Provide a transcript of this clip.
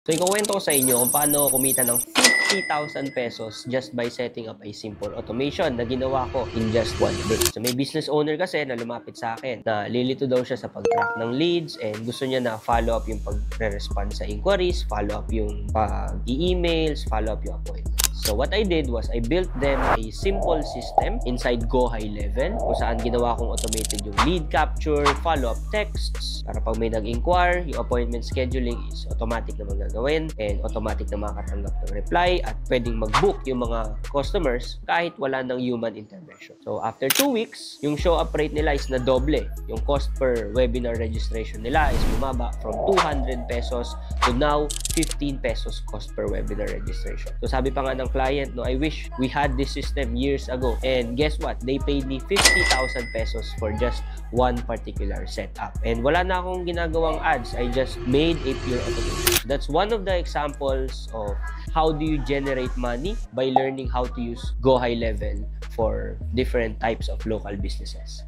So, ikukwento ko sa inyo kung paano kumita ng 50,000 pesos just by setting up a simple automation na ginawa ko in just one day. So, may business owner kasi na lumapit sa akin na lilito daw siya sa pag-track ng leads and gusto niya na follow up yung pag-respond sa inquiries, follow up yung pag-emails, follow up yung appointment. So what I did was I built them a simple system inside Go High Level kung saan ginawa kong automated yung lead capture, follow-up texts para pag may nag-inquire, yung appointment scheduling is automatic na magagawin and automatic na makakatanggap ng reply at pwedeng mag-book yung mga customers kahit wala ng human intervention. So after 2 weeks, yung show up rate nila is na doble. Yung cost per webinar registration nila is bumaba from 200 pesos to now 15 pesos cost per webinar registration. So sabi pa nga ng client, no, I wish we had this system years ago. And guess what? They paid me 50,000 pesos for just one particular setup. And wala na akong ginagawang ads. I just made a pure automation. That's one of the examples of how do you generate money by learning how to use Go High Level for different types of local businesses.